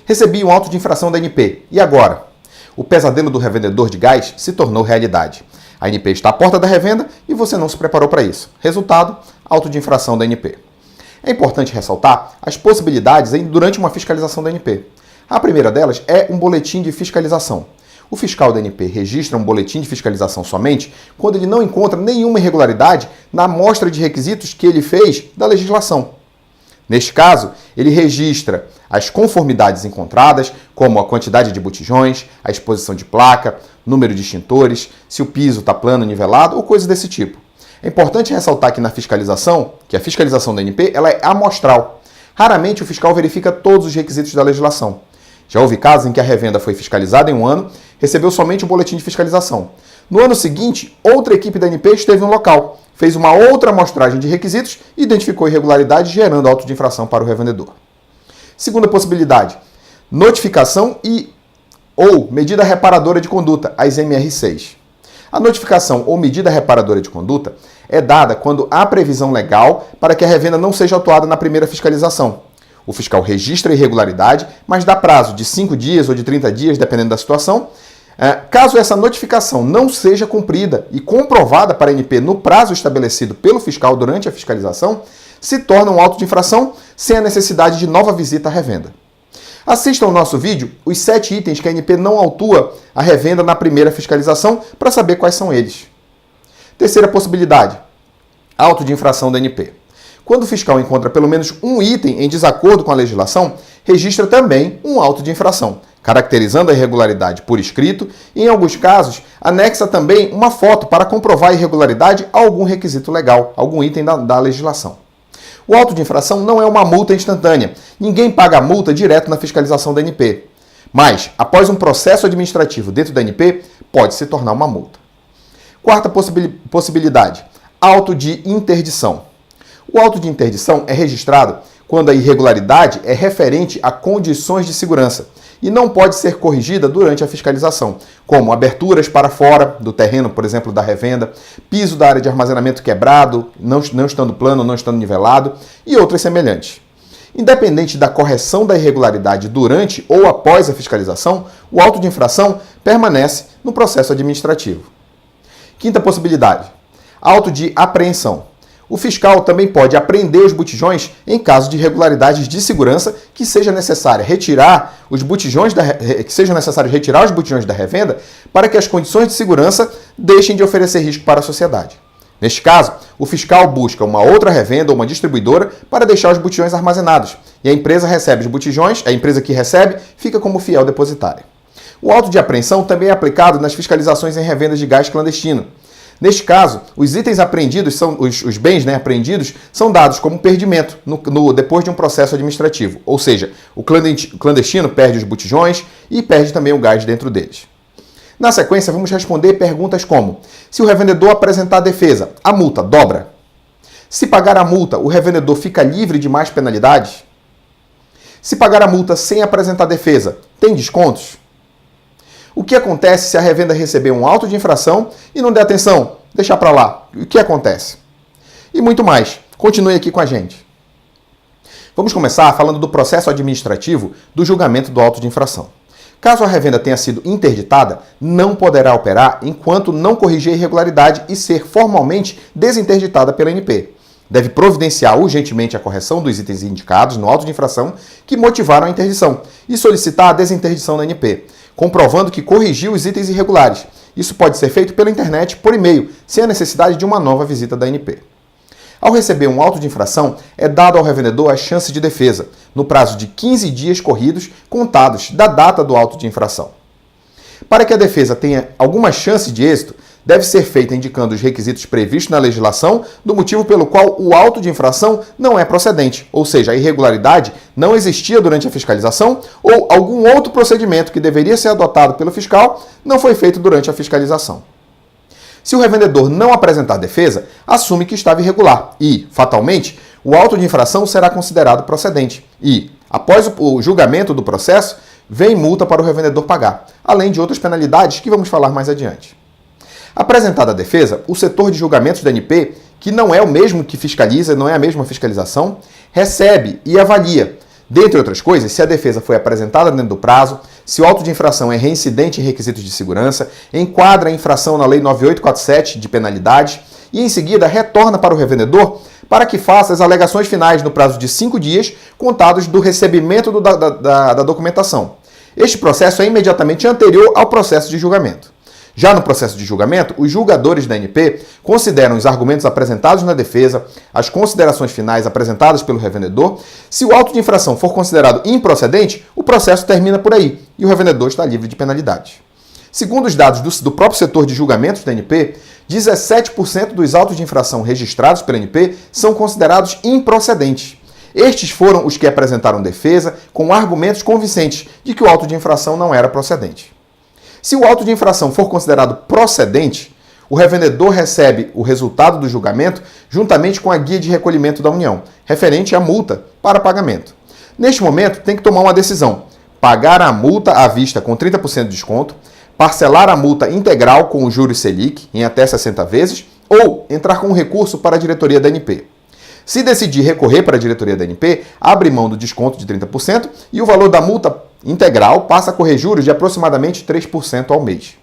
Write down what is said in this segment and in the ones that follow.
Recebi um auto de infração da ANP. E agora? O pesadelo do revendedor de gás se tornou realidade. A ANP está à porta da revenda e você não se preparou para isso. Resultado, auto de infração da ANP. É importante ressaltar as possibilidades durante uma fiscalização da ANP. A primeira delas é um boletim de fiscalização. O fiscal da ANP registra um boletim de fiscalização somente quando ele não encontra nenhuma irregularidade na amostra de requisitos que ele fez da legislação. Neste caso, ele registra as conformidades encontradas, como a quantidade de botijões, a exposição de placa, número de extintores, se o piso está plano, nivelado ou coisas desse tipo. É importante ressaltar que na fiscalização, que a fiscalização da ANP ela é amostral. Raramente o fiscal verifica todos os requisitos da legislação. Já houve casos em que a revenda foi fiscalizada em um ano, recebeu somente o boletim de fiscalização. No ano seguinte, outra equipe da ANP esteve no local, fez uma outra amostragem de requisitos e identificou irregularidades, gerando auto de infração para o revendedor. Segunda possibilidade, notificação ou medida reparadora de conduta, as MR6. A notificação ou medida reparadora de conduta é dada quando há previsão legal para que a revenda não seja autuada na primeira fiscalização. O fiscal registra a irregularidade, mas dá prazo de 5 dias ou de 30 dias, dependendo da situação. Caso essa notificação não seja cumprida e comprovada para a ANP no prazo estabelecido pelo fiscal durante a fiscalização, se torna um auto de infração sem a necessidade de nova visita à revenda. Assista ao nosso vídeo os 7 itens que a ANP não autua a revenda na primeira fiscalização para saber quais são eles. Terceira possibilidade, auto de infração da ANP. Quando o fiscal encontra pelo menos um item em desacordo com a legislação, registra também um auto de infração, caracterizando a irregularidade por escrito e, em alguns casos, anexa também uma foto para comprovar a irregularidade a algum requisito legal, algum item da legislação. O auto de infração não é uma multa instantânea. Ninguém paga a multa direto na fiscalização da ANP. Mas, após um processo administrativo dentro da ANP, pode se tornar uma multa. Quarta possibilidade, auto de interdição. O auto de interdição é registrado quando a irregularidade é referente a condições de segurança e não pode ser corrigida durante a fiscalização, como aberturas para fora do terreno, por exemplo, da revenda, piso da área de armazenamento quebrado, não estando plano, não estando nivelado e outras semelhantes. Independente da correção da irregularidade durante ou após a fiscalização, o auto de infração permanece no processo administrativo. Quinta possibilidade, auto de apreensão. O fiscal também pode apreender os botijões em caso de irregularidades de segurança que seja necessário retirar os botijões da revenda para que as condições de segurança deixem de oferecer risco para a sociedade. Neste caso, o fiscal busca uma outra revenda ou uma distribuidora para deixar os botijões armazenados e a empresa recebe os botijões, a empresa que recebe fica como fiel depositária. O auto de apreensão também é aplicado nas fiscalizações em revendas de gás clandestino. Neste caso, os itens apreendidos, os bens apreendidos, são dados como perdimento depois de um processo administrativo. Ou seja, o clandestino perde os botijões e perde também o gás dentro deles. Na sequência, vamos responder perguntas como: se o revendedor apresentar defesa, a multa dobra? Se pagar a multa, o revendedor fica livre de mais penalidades? Se pagar a multa sem apresentar defesa, tem descontos? O que acontece se a revenda receber um auto de infração e não der atenção? Deixar para lá. O que acontece? E muito mais. Continue aqui com a gente. Vamos começar falando do processo administrativo do julgamento do auto de infração. Caso a revenda tenha sido interditada, não poderá operar enquanto não corrigir a irregularidade e ser formalmente desinterditada pela ANP. Deve providenciar urgentemente a correção dos itens indicados no auto de infração que motivaram a interdição e solicitar a desinterdição da ANP, comprovando que corrigiu os itens irregulares. Isso pode ser feito pela internet, por e-mail, sem a necessidade de uma nova visita da ANP. Ao receber um auto de infração, é dado ao revendedor a chance de defesa, no prazo de 15 dias corridos, contados da data do auto de infração. Para que a defesa tenha alguma chance de êxito, deve ser feita indicando os requisitos previstos na legislação do motivo pelo qual o auto de infração não é procedente, ou seja, a irregularidade não existia durante a fiscalização ou algum outro procedimento que deveria ser adotado pelo fiscal não foi feito durante a fiscalização. Se o revendedor não apresentar defesa, assume que estava irregular e, fatalmente, o auto de infração será considerado procedente e, após o julgamento do processo, vem multa para o revendedor pagar, além de outras penalidades que vamos falar mais adiante. Apresentada a defesa, o setor de julgamentos da ANP, que não é o mesmo que fiscaliza, não é a mesma fiscalização, recebe e avalia, Dentre outras coisas, se a defesa foi apresentada dentro do prazo, se o auto de infração é reincidente em requisitos de segurança, enquadra a infração na Lei 9847 de penalidades e, em seguida, retorna para o revendedor para que faça as alegações finais no prazo de 5 dias, contados do recebimento da documentação. Este processo é imediatamente anterior ao processo de julgamento. Já no processo de julgamento, os julgadores da ANP consideram os argumentos apresentados na defesa, as considerações finais apresentadas pelo revendedor. Se o auto de infração for considerado improcedente, o processo termina por aí e o revendedor está livre de penalidade. Segundo os dados do próprio setor de julgamentos da ANP, 17% dos autos de infração registrados pela ANP são considerados improcedentes. Estes foram os que apresentaram defesa com argumentos convincentes de que o auto de infração não era procedente. Se o auto de infração for considerado procedente, o revendedor recebe o resultado do julgamento juntamente com a guia de recolhimento da União, referente à multa para pagamento. Neste momento, tem que tomar uma decisão: pagar a multa à vista com 30% de desconto, parcelar a multa integral com os juros Selic em até 60 vezes ou entrar com um recurso para a diretoria da ANP. Se decidir recorrer para a diretoria da ANP, abre mão do desconto de 30% e o valor da multa integral passa a correr juros de aproximadamente 3% ao mês.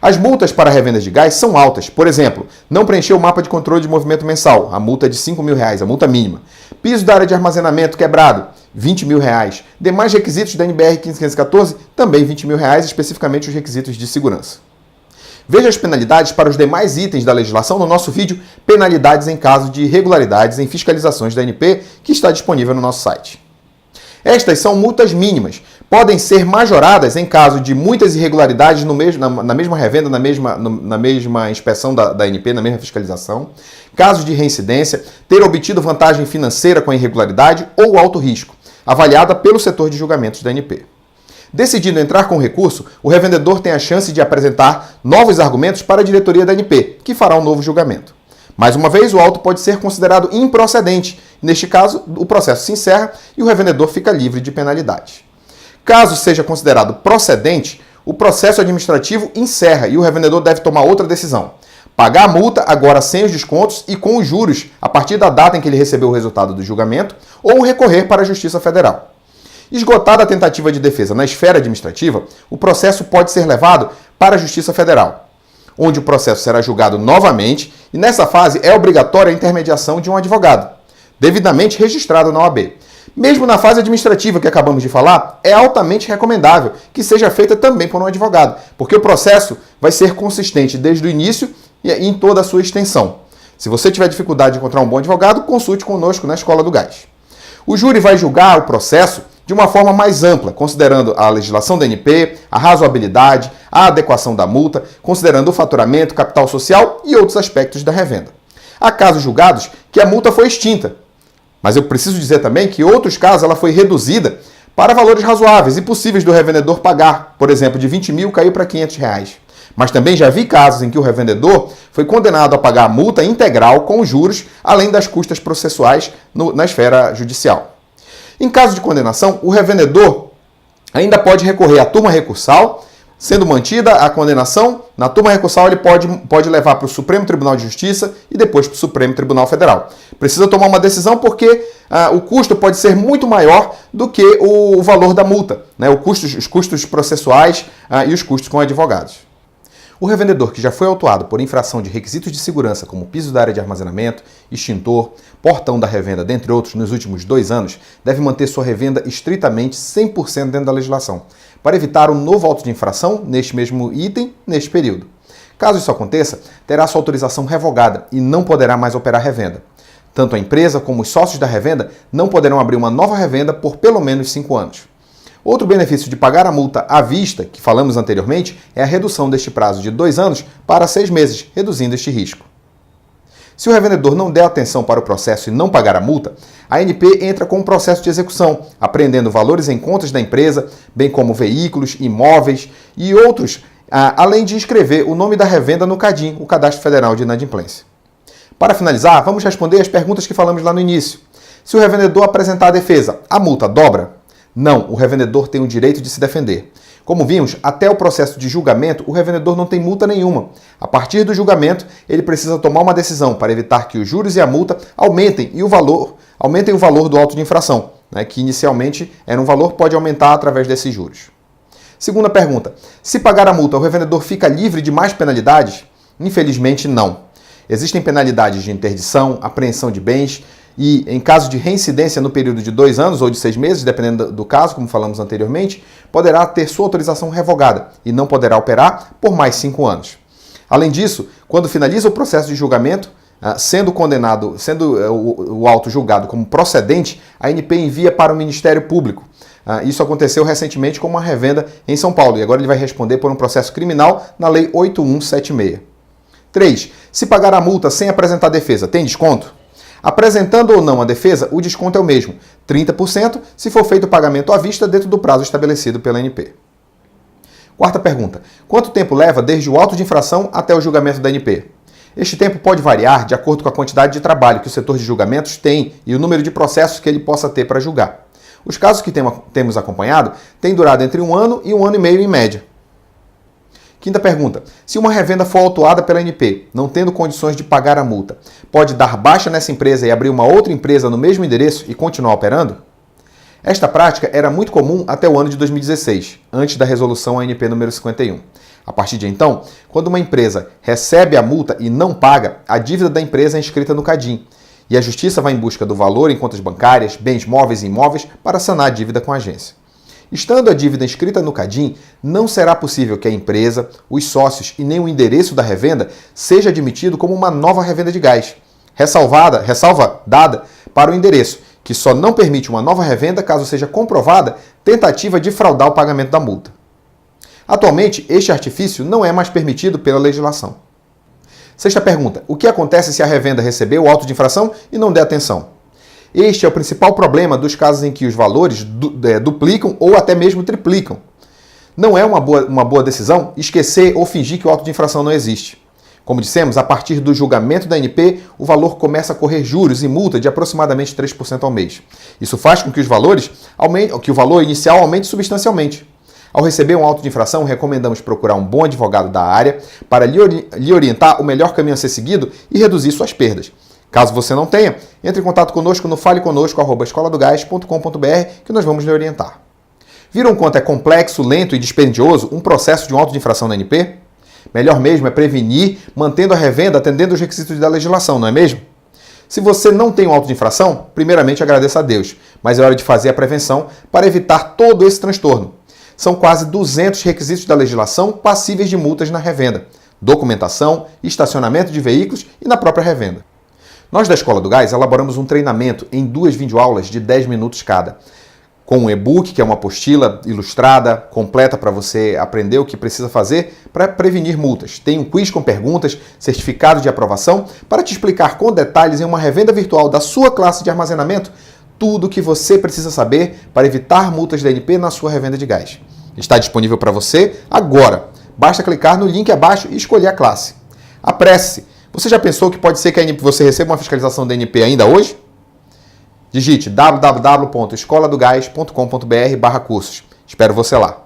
As multas para revendas de gás são altas. Por exemplo, não preencher o mapa de controle de movimento mensal, a multa é de R$5.000, a multa mínima. Piso da área de armazenamento quebrado, R$20.000. Demais requisitos da NBR 15514, também R$20.000, especificamente os requisitos de segurança. Veja as penalidades para os demais itens da legislação no nosso vídeo Penalidades em caso de irregularidades em fiscalizações da ANP, que está disponível no nosso site. Estas são multas mínimas. Podem ser majoradas em caso de muitas irregularidades na mesma revenda, na mesma inspeção da ANP, na mesma fiscalização, casos de reincidência, ter obtido vantagem financeira com a irregularidade ou alto risco, avaliada pelo setor de julgamentos da ANP. Decidindo entrar com recurso, o revendedor tem a chance de apresentar novos argumentos para a diretoria da ANP, que fará um novo julgamento. Mais uma vez, o auto pode ser considerado improcedente. Neste caso, o processo se encerra e o revendedor fica livre de penalidade. Caso seja considerado procedente, o processo administrativo encerra e o revendedor deve tomar outra decisão: pagar a multa, agora sem os descontos e com os juros, a partir da data em que ele recebeu o resultado do julgamento, ou recorrer para a Justiça Federal. Esgotada a tentativa de defesa na esfera administrativa, o processo pode ser levado para a Justiça Federal, onde o processo será julgado novamente e nessa fase é obrigatória a intermediação de um advogado, devidamente registrado na OAB. Mesmo na fase administrativa que acabamos de falar, é altamente recomendável que seja feita também por um advogado, porque o processo vai ser consistente desde o início e em toda a sua extensão. Se você tiver dificuldade de encontrar um bom advogado, consulte conosco na Escola do Gás. O júri vai julgar o processo de uma forma mais ampla, considerando a legislação da ANP, a razoabilidade, a adequação da multa, considerando o faturamento, capital social e outros aspectos da revenda. Há casos julgados que a multa foi extinta, mas eu preciso dizer também que em outros casos ela foi reduzida para valores razoáveis e possíveis do revendedor pagar. Por exemplo, de 20 mil caiu para R$500. Mas também já vi casos em que o revendedor foi condenado a pagar a multa integral com os juros, além das custas processuais na esfera judicial. Em caso de condenação, o revendedor ainda pode recorrer à turma recursal. Sendo mantida a condenação, na turma recursal ele pode levar para o Supremo Tribunal de Justiça e depois para o Supremo Tribunal Federal. Precisa tomar uma decisão porque o custo pode ser muito maior do que o valor da multa, né? Os custos processuais e os custos com advogados. O revendedor que já foi autuado por infração de requisitos de segurança como piso da área de armazenamento, extintor, portão da revenda, dentre outros, nos últimos 2 anos, deve manter sua revenda estritamente 100% dentro da legislação, para evitar um novo auto de infração neste mesmo item, neste período. Caso isso aconteça, terá sua autorização revogada e não poderá mais operar revenda. Tanto a empresa como os sócios da revenda não poderão abrir uma nova revenda por pelo menos 5 anos. Outro benefício de pagar a multa à vista, que falamos anteriormente, é a redução deste prazo de 2 anos para 6 meses, reduzindo este risco. Se o revendedor não der atenção para o processo e não pagar a multa, a ANP entra com um processo de execução, apreendendo valores em contas da empresa, bem como veículos, imóveis e outros, além de inscrever o nome da revenda no CADIM, o Cadastro Federal de Inadimplência. Para finalizar, vamos responder as perguntas que falamos lá no início. Se o revendedor apresentar a defesa, a multa dobra? Não, o revendedor tem o direito de se defender. Como vimos, até o processo de julgamento, o revendedor não tem multa nenhuma. A partir do julgamento, ele precisa tomar uma decisão para evitar que os juros e a multa aumentem o valor do auto de infração. né, que inicialmente era um valor, pode aumentar através desses juros. Segunda pergunta, se pagar a multa, o revendedor fica livre de mais penalidades? Infelizmente, não. Existem penalidades de interdição, apreensão de bens e, em caso de reincidência no período de 2 anos ou de 6 meses, dependendo do caso, como falamos anteriormente, poderá ter sua autorização revogada e não poderá operar por mais 5 anos. Além disso, quando finaliza o processo de julgamento, sendo o auto julgado como procedente, a ANP envia para o Ministério Público. Isso aconteceu recentemente com uma revenda em São Paulo e agora ele vai responder por um processo criminal na Lei 8176. 3. Se pagar a multa sem apresentar defesa, tem desconto? Apresentando ou não a defesa, o desconto é o mesmo, 30% se for feito o pagamento à vista dentro do prazo estabelecido pela ANP. Quarta pergunta. Quanto tempo leva desde o auto de infração até o julgamento da ANP? Este tempo pode variar de acordo com a quantidade de trabalho que o setor de julgamentos tem e o número de processos que ele possa ter para julgar. Os casos que temos acompanhado têm durado entre 1 ano e 1 ano e meio em média. Quinta pergunta. Se uma revenda for autuada pela ANP, não tendo condições de pagar a multa, pode dar baixa nessa empresa e abrir uma outra empresa no mesmo endereço e continuar operando? Esta prática era muito comum até o ano de 2016, antes da resolução ANP número 51. A partir de então, quando uma empresa recebe a multa e não paga, a dívida da empresa é inscrita no CADIM, e a Justiça vai em busca do valor em contas bancárias, bens móveis e imóveis para sanar a dívida com a agência. Estando a dívida inscrita no CADIM, não será possível que a empresa, os sócios e nem o endereço da revenda seja admitido como uma nova revenda de gás. Ressalva dada para o endereço, que só não permite uma nova revenda caso seja comprovada tentativa de fraudar o pagamento da multa. Atualmente, este artifício não é mais permitido pela legislação. Sexta pergunta. O que acontece se a revenda recebeu o auto de infração e não der atenção? Este é o principal problema dos casos em que os valores duplicam ou até mesmo triplicam. Não é uma boa decisão esquecer ou fingir que o auto de infração não existe. Como dissemos, a partir do julgamento da ANP, o valor começa a correr juros e multa de aproximadamente 3% ao mês. Isso faz com que o valor inicial aumente substancialmente. Ao receber um auto de infração, recomendamos procurar um bom advogado da área para lhe orientar o melhor caminho a ser seguido e reduzir suas perdas. Caso você não tenha, entre em contato conosco no faleconosco@escoladogás.com.br que nós vamos lhe orientar. Viram quanto é complexo, lento e dispendioso um processo de um auto de infração na ANP? Melhor mesmo é prevenir, mantendo a revenda, atendendo os requisitos da legislação, não é mesmo? Se você não tem um auto de infração, primeiramente agradeça a Deus, mas é hora de fazer a prevenção para evitar todo esse transtorno. São quase 200 requisitos da legislação passíveis de multas na revenda, documentação, estacionamento de veículos e na própria revenda. Nós da Escola do Gás elaboramos um treinamento em 2 videoaulas de 10 minutos cada, com um e-book, que é uma apostila ilustrada, completa para você aprender o que precisa fazer para prevenir multas. Tem um quiz com perguntas, certificado de aprovação, para te explicar com detalhes em uma revenda virtual da sua classe de armazenamento tudo o que você precisa saber para evitar multas da ANP na sua revenda de gás. Está disponível para você agora. Basta clicar no link abaixo e escolher a classe. Apresse-se! Você já pensou que pode ser que você receba uma fiscalização da ANP ainda hoje? Digite www.escoladogás.com.br/cursos. Espero você lá.